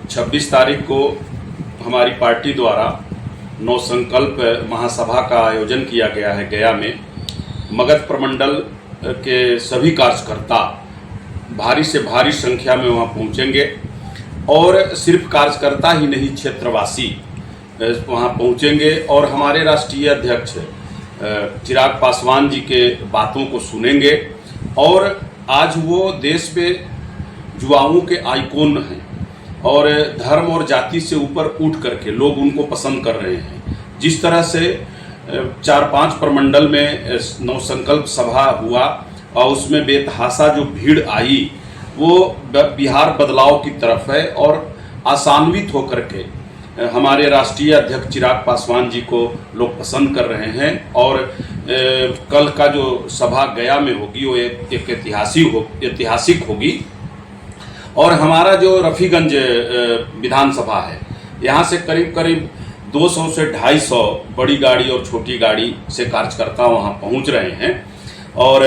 26 तारीख को हमारी पार्टी द्वारा नौ संकल्प महासभा का आयोजन किया गया है गया में। मगध प्रमंडल के सभी कार्यकर्ता भारी से भारी संख्या में वहां पहुंचेंगे और सिर्फ कार्यकर्ता ही नहीं, क्षेत्रवासी वहां पहुंचेंगे और हमारे राष्ट्रीय अध्यक्ष चिराग पासवान जी के बातों को सुनेंगे। और आज वो देश में युवाओं के आइकॉन हैं और धर्म और जाति से ऊपर उठ करके लोग उनको पसंद कर रहे हैं। जिस तरह से 4-5 प्रमंडल में नौ संकल्प सभा हुआ और उसमें बेतहाशा जो भीड़ आई वो बिहार बदलाव की तरफ है और आशान्वित होकर के हमारे राष्ट्रीय अध्यक्ष चिराग पासवान जी को लोग पसंद कर रहे हैं। और कल का जो सभा गया में होगी वो एक ऐतिहासिक होगी। और हमारा जो रफीगंज विधानसभा है, यहाँ से करीब करीब 200 से 250 बड़ी गाड़ी और छोटी गाड़ी से कार्यकर्ता वहाँ पहुँच रहे हैं। और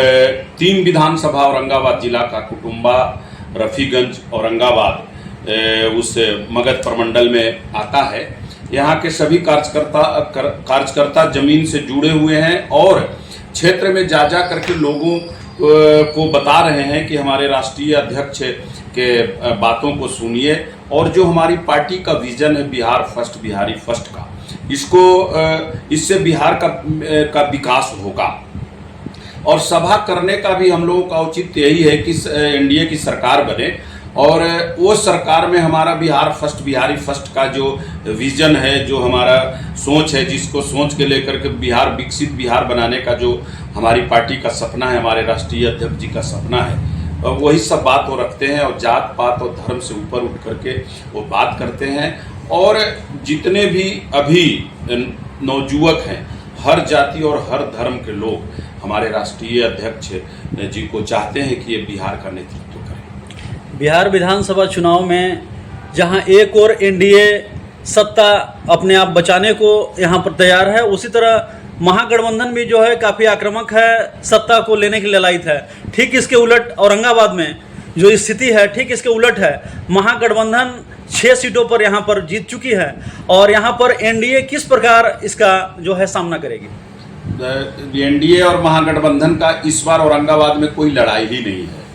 3 विधानसभा औरंगाबाद जिला का, कुटुंबा, रफीगंज, औरंगाबाद उस मगध प्रमंडल में आता है। यहाँ के सभी कार्यकर्ता जमीन से जुड़े हुए हैं और क्षेत्र में जा करके लोगों को बता रहे हैं कि हमारे राष्ट्रीय अध्यक्ष के बातों को सुनिए और जो हमारी पार्टी का विजन है बिहार फर्स्ट, बिहारी फर्स्ट का, इससे बिहार का विकास होगा। और सभा करने का भी हम लोगों का औचित्य यही है कि एनडीए की सरकार बने और वो सरकार में हमारा बिहार फर्स्ट, बिहारी फर्स्ट का जो विजन है, जो हमारा सोच है, जिसको सोच के लेकर के बिहार विकसित बिहार बनाने का जो हमारी पार्टी का सपना है, हमारे राष्ट्रीय अध्यक्ष जी का सपना है, वही सब बात वो रखते हैं और जात पात और धर्म से ऊपर उठ करके वो बात करते हैं। और जितने भी अभी नवयुवक हैं, हर जाति और हर धर्म के लोग हमारे राष्ट्रीय अध्यक्ष जी को चाहते हैं कि ये बिहार का नेतृत्व करें। बिहार विधानसभा चुनाव में जहां एक और एनडीए सत्ता अपने आप बचाने को यहां पर तैयार है, उसी तरह महागठबंधन भी जो है काफ़ी आक्रामक है, सत्ता को लेने के लिए लायक है। ठीक इसके उलट औरंगाबाद में जो स्थिति है, ठीक इसके उलट है। महागठबंधन 6 सीटों पर यहाँ पर जीत चुकी है और यहाँ पर एनडीए किस प्रकार इसका जो है सामना करेगी? एनडीए और महागठबंधन का इस बार औरंगाबाद में कोई लड़ाई ही नहीं है।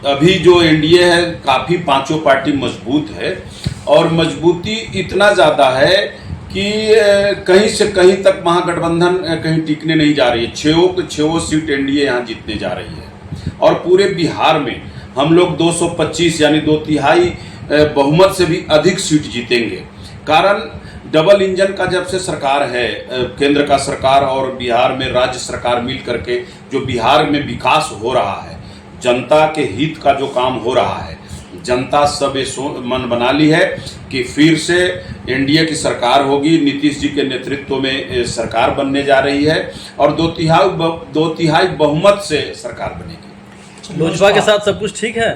अभी जो एनडीए है काफ़ी पांचों पार्टी मजबूत है और मजबूती इतना ज़्यादा है कि कहीं से कहीं तक महागठबंधन कहीं टिकने नहीं जा रही है। 6 सीट एनडीए यहाँ जीतने जा रही है और पूरे बिहार में हम लोग 225 यानी 2/3 बहुमत से भी अधिक सीट जीतेंगे। कारण डबल इंजन का जब से सरकार है, केंद्र का सरकार और बिहार में राज्य सरकार मिल करके जो बिहार में विकास हो रहा है, जनता के हित का जो काम हो रहा है, जनता सब मन बना ली है कि फिर से एनडीए की सरकार होगी। नीतीश जी के नेतृत्व में सरकार बनने जा रही है और 2/3 बहुमत से सरकार बनेगी। लोजपा के साथ सब कुछ ठीक है?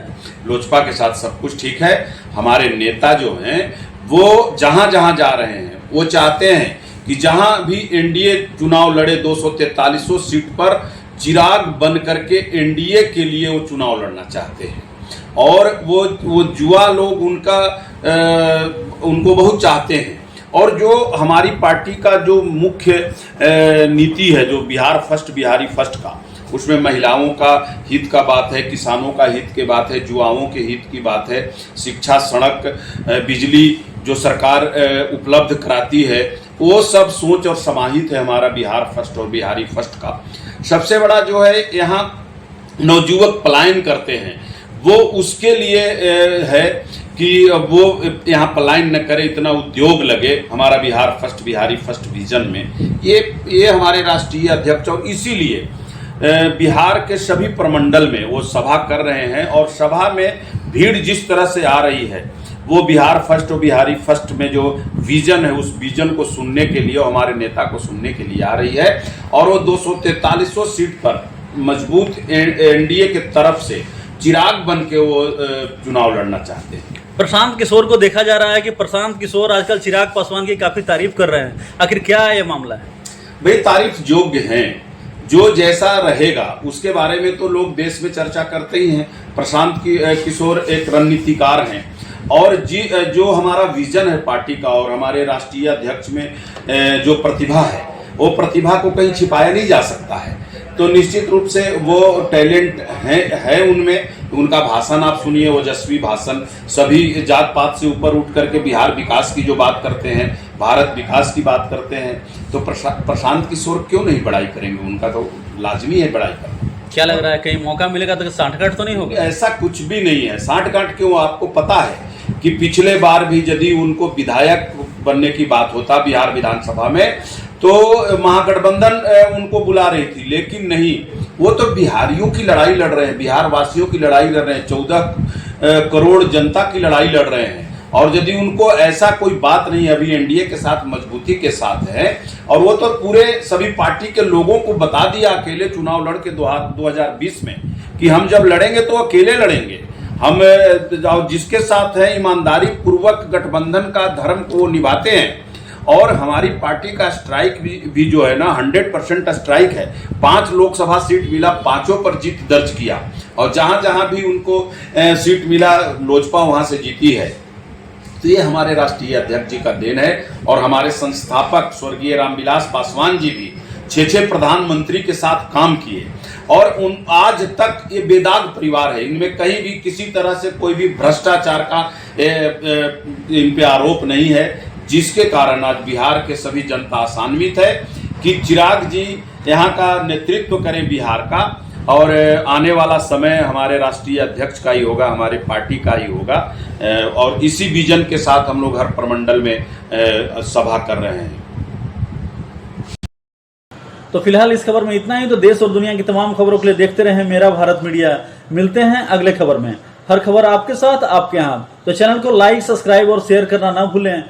लोजपा के साथ सब कुछ ठीक है। हमारे नेता जो हैं वो जहां जहां जा रहे हैं वो चाहते हैं कि जहां भी एनडीए चुनाव लड़े 243 सीट पर चिराग बन करके एनडीए के लिए वो चुनाव लड़ना चाहते हैं। और वो युवा लोग उनको बहुत चाहते हैं। और जो हमारी पार्टी का जो मुख्य नीति है, जो बिहार फर्स्ट, बिहारी फर्स्ट का, उसमें महिलाओं का हित का बात है, किसानों का हित की बात है, युवाओं के हित की बात है, शिक्षा, सड़क, बिजली जो सरकार उपलब्ध कराती है, वो सब सोच और समाहित है हमारा बिहार फर्स्ट और बिहारी फर्स्ट का। सबसे बड़ा जो है यहाँ नवयुवक पलायन करते हैं, वो उसके लिए है कि वो यहाँ पलायन न करे, इतना उद्योग लगे हमारा Bihar first, Bihari first vision में। ये हमारे राष्ट्रीय अध्यक्ष और इसीलिए बिहार के सभी प्रमंडल में वो सभा कर रहे हैं। और सभा में भीड़ जिस तरह से आ रही है वो बिहार फर्स्ट और बिहारी फर्स्ट में जो विजन है उस विजन को सुनने के लिए, हमारे नेता को सुनने के लिए आ रही है। और वो 243 सीट पर मजबूत एनडीए के तरफ से चिराग बन के वो चुनाव लड़ना चाहते हैं। प्रशांत किशोर को देखा जा रहा है कि प्रशांत किशोर आजकल चिराग पासवान की काफ़ी तारीफ कर रहे हैं, आखिर क्या है ये मामला है? भाई तारीफ योग्य हैं, जो जैसा रहेगा उसके बारे में तो लोग देश में चर्चा करते ही हैं। प्रशांत किशोर एक रणनीतिकार हैं और जो हमारा विजन है पार्टी का और हमारे राष्ट्रीय अध्यक्ष में जो प्रतिभा है, वो प्रतिभा को कहीं छिपाया नहीं जा सकता है। तो निश्चित रूप से वो टैलेंट है उनमें। उनका भाषण आप सुनिए, ओजस्वी भाषण, सभी जात पात से ऊपर उठ करके बिहार विकास की जो बात करते हैं, भारत विकास की बात करते हैं। तो प्रशांत किशोर क्यों नहीं बड़ाई करेंगे? उनका तो लाजमी है बड़ाई करना। क्या लग रहा है कहीं मौका मिलेगा तो सांठगांठ तो नहीं होगी? ऐसा कुछ भी नहीं है। सांठगांठ क्यों? आपको पता है कि पिछले बार भी यदि उनको विधायक बनने की बात होता बिहार विधानसभा में, तो महागठबंधन उनको बुला रही थी, लेकिन नहीं, वो तो बिहारियों की लड़ाई लड़ रहे हैं, बिहार वासियों की लड़ाई लड़ रहे हैं, 14 करोड़ जनता की लड़ाई लड़ रहे हैं। और यदि उनको ऐसा कोई बात नहीं, अभी एनडीए के साथ मजबूती के साथ है, और वो तो पूरे सभी पार्टी के लोगों को बता दिया अकेले चुनाव लड़ के 2020 में कि हम जब लड़ेंगे तो अकेले लड़ेंगे, हम जिसके साथ है ईमानदारी पूर्वक गठबंधन का धर्म को निभाते हैं। और हमारी पार्टी का स्ट्राइक भी जो है ना 100% स्ट्राइक है। 5 लोकसभा सीट मिला, 5 पर जीत दर्ज किया, और जहां जहां भी उनको सीट मिला लोजपा वहां से जीती है। तो ये हमारे राष्ट्रीय अध्यक्ष जी का देन है। और हमारे संस्थापक स्वर्गीय रामविलास पासवान जी भी 6 प्रधानमंत्री के साथ काम किए, और आज तक ये बेदाग परिवार है। इनमें कहीं भी किसी तरह से कोई भी भ्रष्टाचार का इन पे आरोप नहीं है, जिसके कारण आज बिहार के सभी जनता आशान्वित है कि चिराग जी यहाँ का नेतृत्व करें बिहार का। और आने वाला समय हमारे राष्ट्रीय अध्यक्ष का ही होगा, हमारे पार्टी का ही होगा, और इसी विजन के साथ हम लोग हर प्रमंडल में सभा कर रहे हैं। तो फिलहाल इस खबर में इतना ही। तो देश और दुनिया की तमाम खबरों के लिए देखते रहें मेरा भारत मीडिया। मिलते हैं अगले खबर में। हर खबर आपके साथ, आपके यहाँ। तो चैनल को लाइक, सब्सक्राइब और शेयर करना ना भूलें।